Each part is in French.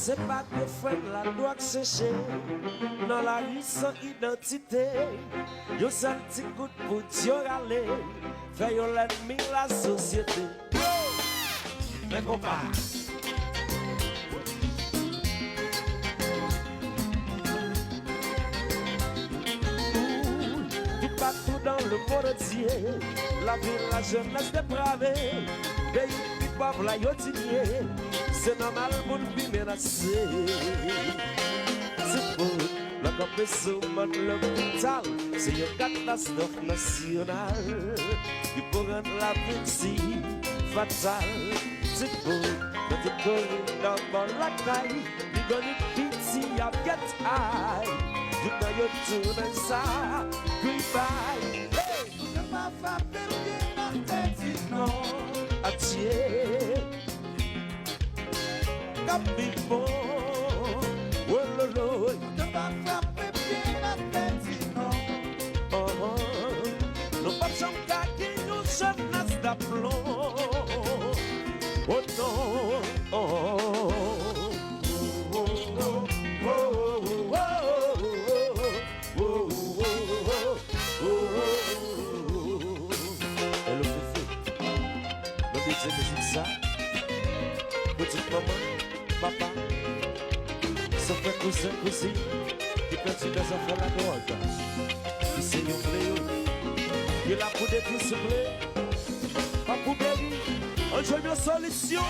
C'est pas de frère la doit sécher dans la rue sans identité. Yo seul petit coup de poud yo râler, fait yo l'ennemi la société. Mais compas. Partout dans le monde entier, la ville, la jeunesse dépravée, pays qui pauvres la yotigné, c'est normal pour nous menacer. C'est pour la compétition de l'hôpital, c'est une catastrophe nationale qui peut rendre la vie si fatale. C'est pour notre école dans la caille, nous gagnons pitié à get high. You know you're doing ça, goodbye. Hey, ne m'a pas perdu dans tes petits noms. Adieu, Capimbo, oh lolo. Ne m'a pas perdu dans tes petits noms. Oh, nous pas chanter qui nous jeunesse d'aplomb. Oh non, oh. Petite maman, papa, son frère, cousin, cousine, qui perdent des enfants la drogue, qui c'est un fléau, qui est là pour des petits soufflés, pas pour guérir, on joue une solution.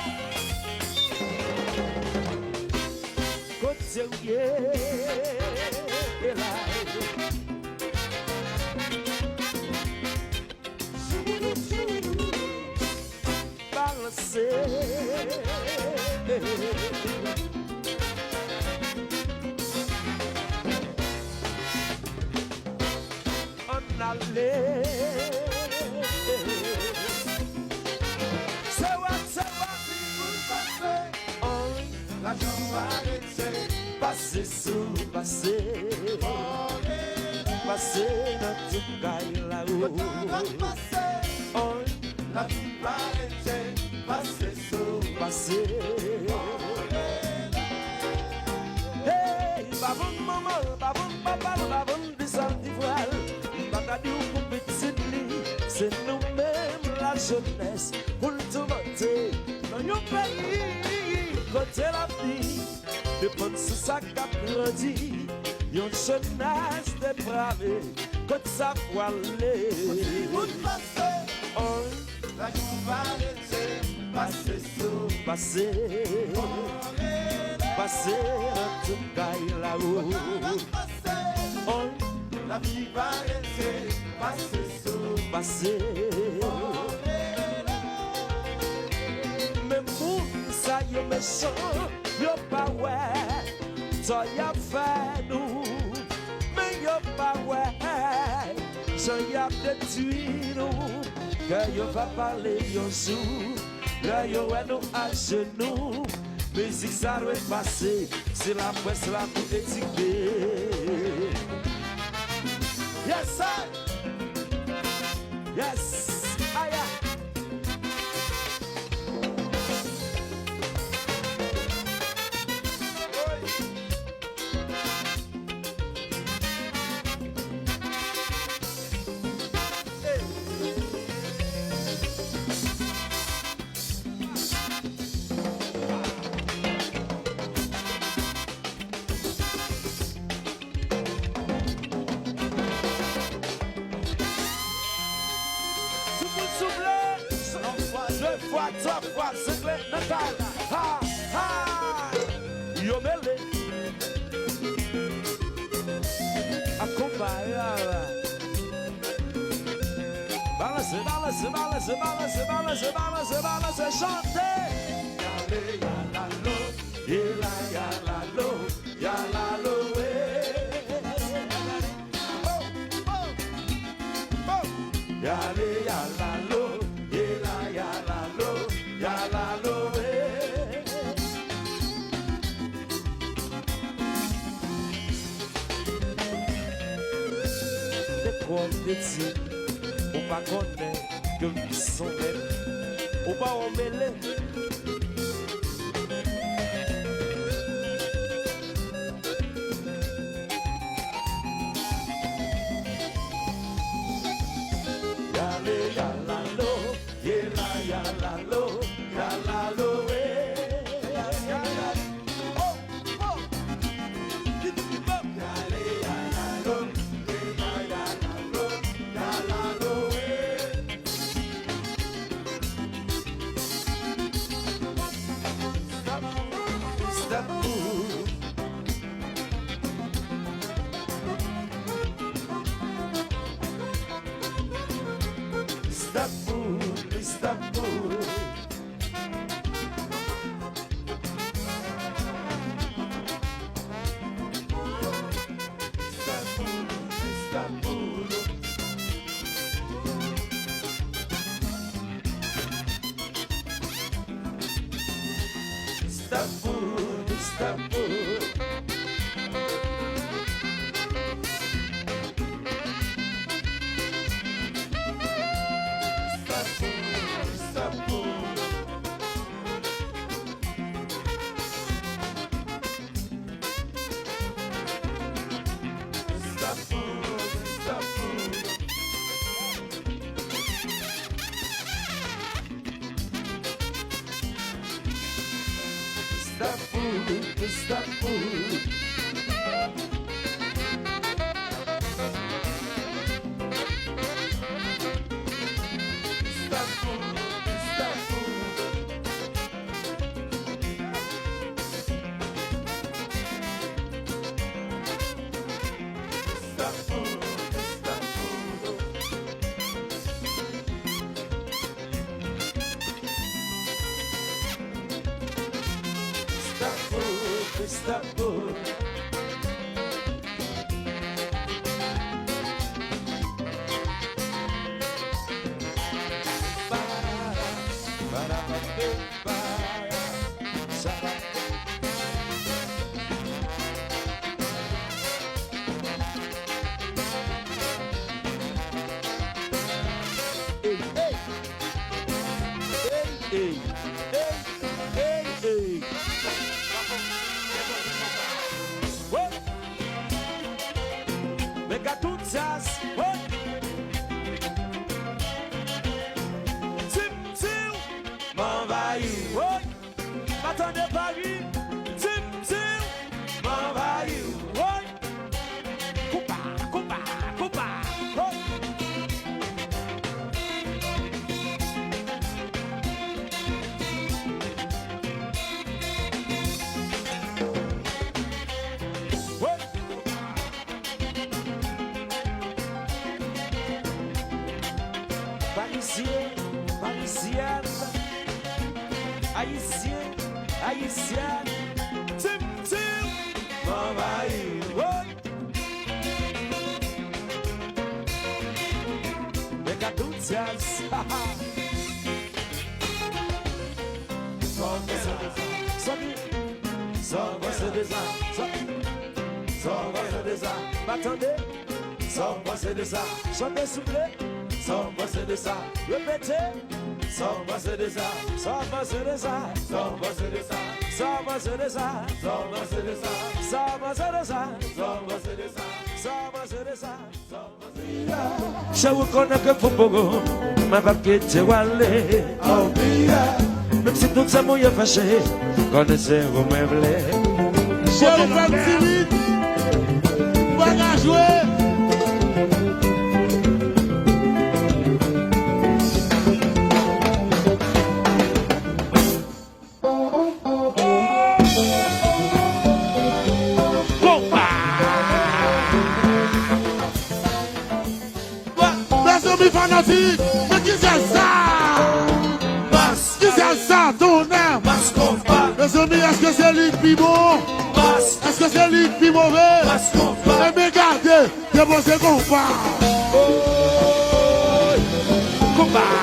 Côté où est là. On allait. C'est what L'argent va laisser passer sous passer. Passer dans tout caille là-haut. La vie va laisser passer sous passer. Hey, babon maman, babon papa, babon bisal d'ivoire. Bagadi ou pour petite lit, c'est nous-mêmes la jeunesse pour le tourmenter. Dans nos pays, côté la vie, dépend de ça qu'a grandi. Yon jeunesse dépravée, côté ça voilée. La joie va laisser passer sous passer, passer en tout caille là-haut. La vie va laisser passer sous passer. Mais moun ça y est méchant, yo pas ouais, ça y a fait nous. Mais yo pas ouais, ça y a détruit nous. Que yo va parler yo jour, que yo est nous à genoux. Musique ça doit passer, c'est la presse la pour étiquer. Yes, sir. Yes, aïe. Trois fois, c'est clair, Natal. Ha, ha. Yo mêlé. Accompagne. Balance, balance, balance, balance, balance, balance, balance, chantez. Yale, yalalo, Yala, yalalo, yalalo, Yale, yalalo, yala, yalalo, yalalo, Des quoi petit, on pas connaît que nous sommes on pas emmêler. Chantez, soufflez, sans passer de ça. Répétez, sans passer de ça. Sans passer de ça. Sans passer de ça. Sans passer de ça. Sans passer de ça. Sans passer de ça. Sans passer de ça. Sans passer de ça. Sans passer de ça. Je reconnais que faut beaucoup, ma papier te walé. Même si tout ça m'a fâché, connaissez-vous même les. Je vous fais petit vite. Voilà jouer. Fanatique, mais qui c'est ça? Qui c'est ça, ton air? Mes amis, est-ce que c'est lui qui est bon? Est-ce que c'est lui qui est mauvais? Mais regardez, c'est bon, c'est compas. Compas.